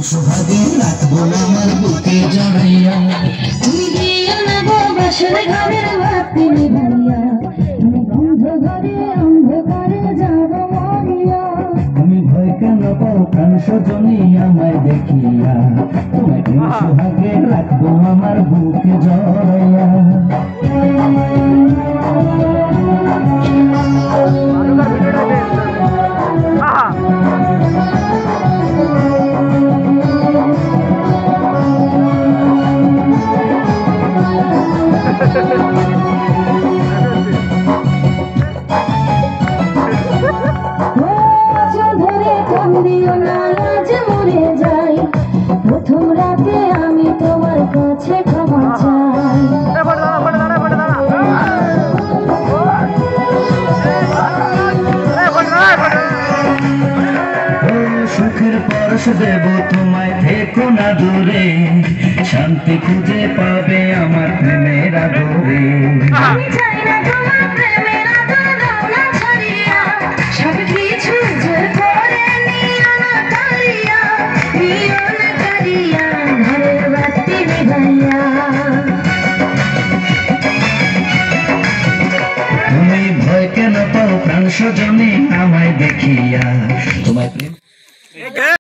সোহাগে রাখবো আমার বুকে জড়াইয়া, তুমি দিও না গো বাসর ঘরের বাতি নিভাইয়া, তুমি বন্ধ ঘরে অন্ধকারে যাব মরিয়া। তুমি ভয় কেন পাও প্রাণ সজনী আমায় দেখিয়া, তোমাকে সোহাগে রাখবো আমার বুকে জড়াইয়া। প্রথম রাতে আমি তোমার কাছে ক্ষমা চাই, সুখের পরশ দেব তোমায়, থেকো না দূরে, শান্তি খুঁজে পাবে আমার প্রেমের আদরে। আমি চাই না তোমার প্রেমের আদর দাও না ছাড়িয়া, সব কিছু জোর করে নিও না কারিয়া, নিও না কারিয়া ঘরের বাতি নিভাইয়া। তুমি ভয় কেন পাও প্রাণ সজনী আমায় দেখিয়া, তোমায় প্রেম